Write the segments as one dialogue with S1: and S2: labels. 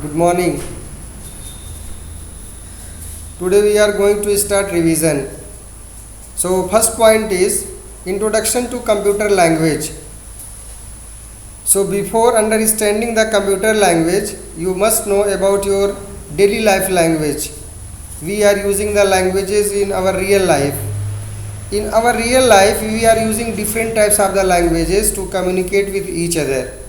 S1: Good morning. Today we are going to start revision. So first point is introduction to computer language. So before understanding the computer language, you must know about your daily life language. We are using the languages in our real life. In our real life, we are using different types of the languages to communicate with each other.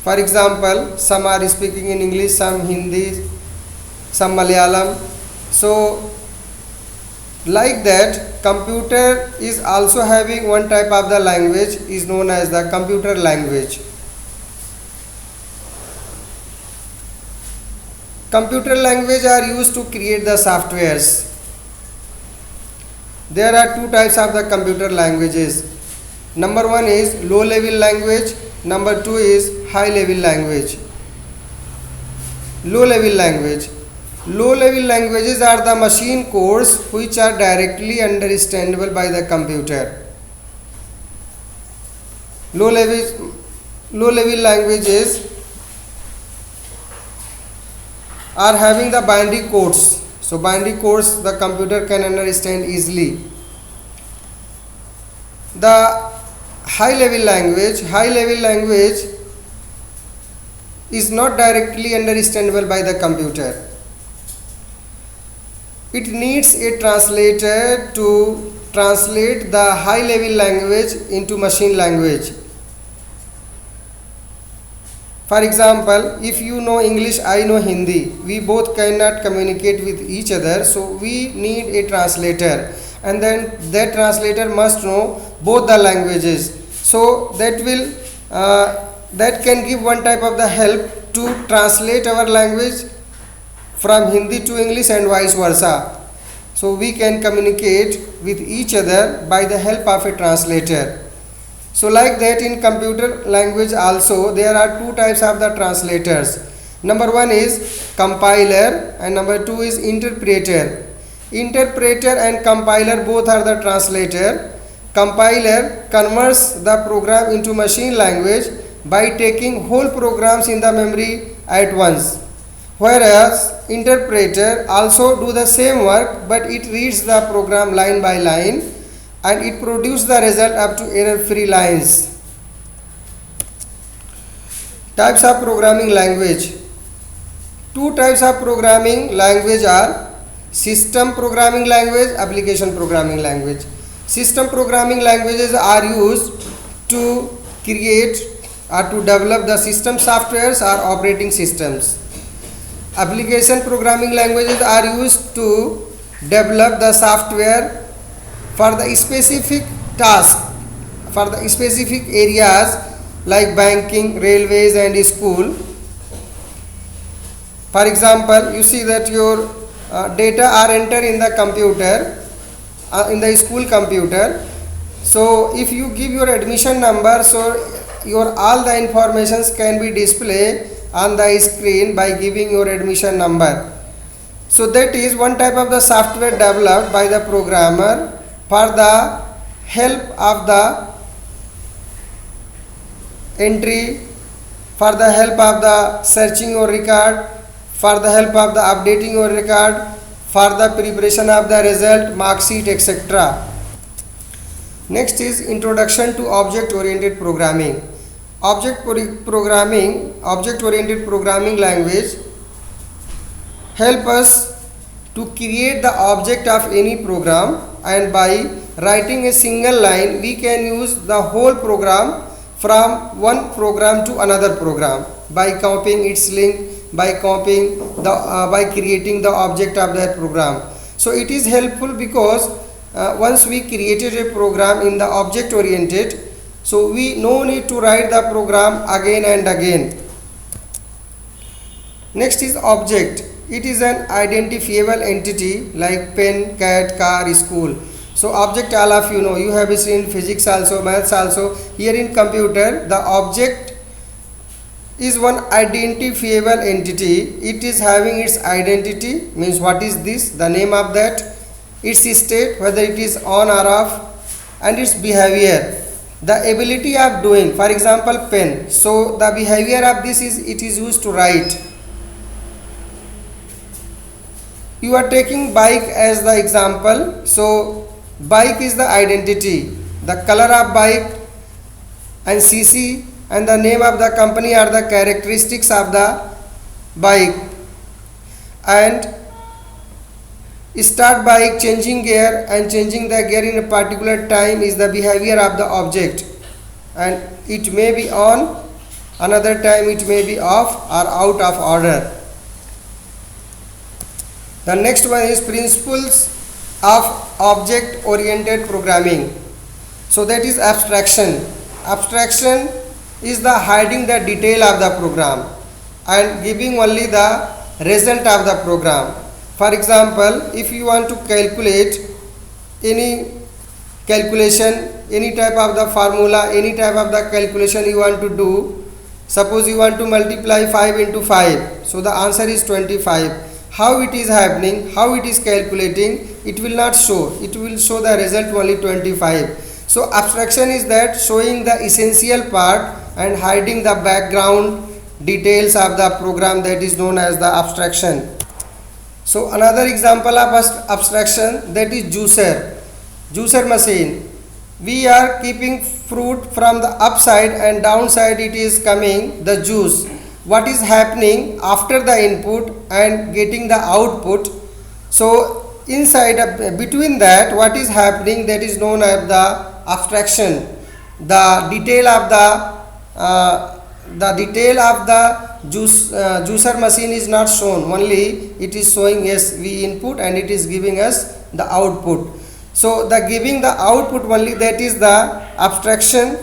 S1: For example, some are speaking in English, some Hindi, some Malayalam. So like that, computer is also having one type of the language is known as the computer language. Computer language are used to create the softwares. There are two types of the computer languages. Number one is low level language. Number two is high level language. Low level language. Low level languages are the machine codes which are directly understandable by the computer. Low level languages are having the binary codes. So binary codes the computer can understand easily. The high level language is not directly understandable by the computer. It needs a translator to translate the high level language into machine language. For example, if you know English, I know Hindi, we both cannot communicate with each other, so we need a translator, and then that translator must know both the languages. So that can give one type of the help to translate our language from Hindi to English and vice versa. So we can communicate with each other by the help of a translator. So like that in computer language also there are two types of the translators. Number one is compiler and number two is interpreter. Interpreter and compiler both are the translator. Compiler converts the program into machine language by taking whole programs in the memory at once. Whereas interpreter also do the same work, but it reads the program line by line and it produces the result up to error-free lines. Types of programming language. Two types of programming language are system programming language, application programming language. System programming languages are used to create or to develop the system softwares or operating systems. Application programming languages are used to develop the software for the specific task, for the specific areas like banking, railways and school. For example, you see that your data are entered in the computer, in the school computer. So if you give your admission number, so your all the informations can be displayed on the screen by giving your admission number. So that is one type of the software developed by the programmer for the help of the entry, for the help of the searching your record, for the help of the updating your record, for the preparation of the result, mark sheet, etc. Next is introduction to object oriented programming. Object oriented programming language help us to create the object of any program, and by writing a single line we can use the whole program from one program to another program by copying its link, by creating the object of that program. So it is helpful because once we created a program in the object oriented, so we no need to write the program again and again. Next is object. It is an identifiable entity like pen, cat, car, school. So object all of you know, you have seen physics also, maths also. Here in computer the object is one identifiable entity. It is having its identity, means what is this, the name of that, its state, whether it is on or off, and its behavior, the ability of doing, for example pen. So the behavior of this is it is used to write. You are taking bike as the example. So bike is the identity, the color of bike and cc and the name of the company are the characteristics of the bike. And start bike, changing gear and changing the gear in a particular time is the behavior of the object, and it may be on, another time it may be off or out of order. The next one is principles of object oriented programming. So that is abstraction. Abstraction is the hiding the detail of the program and giving only the result of the program. For example, if you want to calculate any calculation, any type of the formula, any type of the calculation you want to do, suppose you want to multiply 5 into 5, so the answer is 25. How it is happening, how it is calculating, it will not show, it will show the result only 25. So abstraction is that showing the essential part and hiding the background details of the program, that is known as the abstraction. So another example of abstraction, that is juicer machine. We are keeping fruit from the upside and downside it is coming the juice. What is happening after the input and getting the output? So inside between that what is happening, that is known as the abstraction. The detail of the juicer machine is not shown, only it is showing yes we input and it is giving us the output. So the giving the output only, that is the abstraction.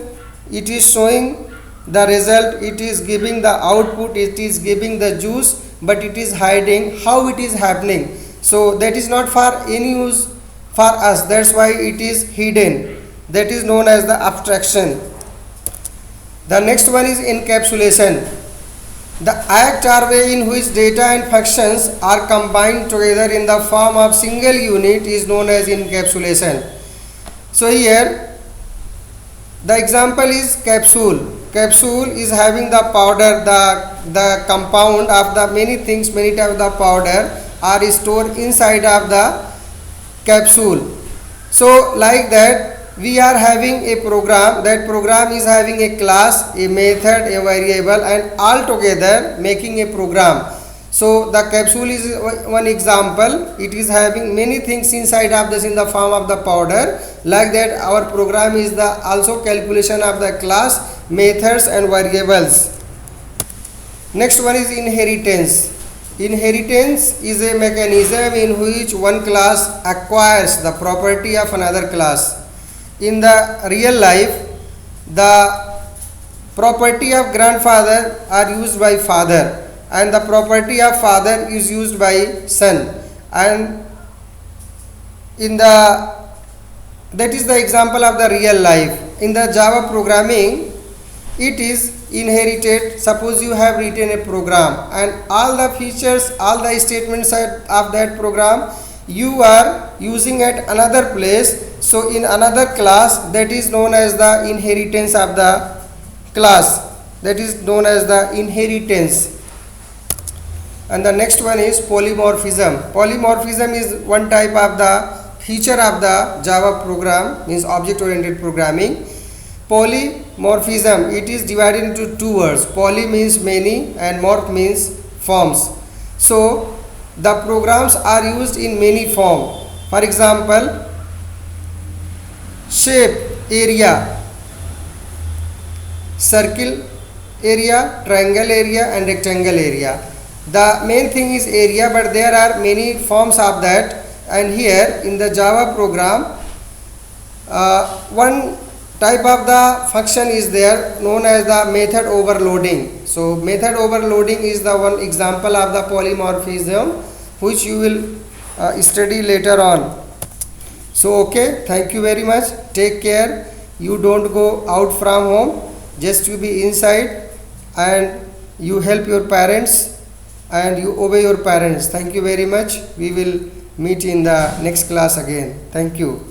S1: It is showing the result, it is giving the output, it is giving the juice, but it is hiding how it is happening. So that is not for any use for us, that's why it is hidden. That is known as the abstraction. The next one is encapsulation. The act or way in which data and functions are combined together in the form of single unit is known as encapsulation. So here the example is capsule. Capsule is having the powder, the compound of the many things, many types of the powder are stored inside of the capsule. So like that we are having a program, that program is having a class, a method, a variable, and all together making a program. So the capsule is one example, it is having many things inside of this in the form of the powder. Like that our program is the also calculation of the class, methods and variables. Next one is inheritance. Inheritance is a mechanism in which one class acquires the property of another class. In the real life, the property of grandfather are used by father and the property of father is used by son, and in the that is the example of the real life. In the Java programming, it is inherited. Suppose you have written a program and all the features, all the statements of that program you are using at another place. So in another class, that is known as the inheritance of the class, that is known as the inheritance. And the next one is polymorphism. Polymorphism is one type of the feature of the Java program, means object oriented programming. Polymorphism, it is divided into two words. Poly means many and morph means forms. So the programs are used in many forms. For example, shape, area, circle area, triangle area and rectangle area. The main thing is area, but there are many forms of that, and here in the Java program one type of the function is there known as the method overloading. So method overloading is the one example of the polymorphism which you will study later on. So okay, thank you very much, take care, you don't go out from home, just you be inside and you help your parents and you obey your parents. Thank you very much, we will meet in the next class again. Thank you.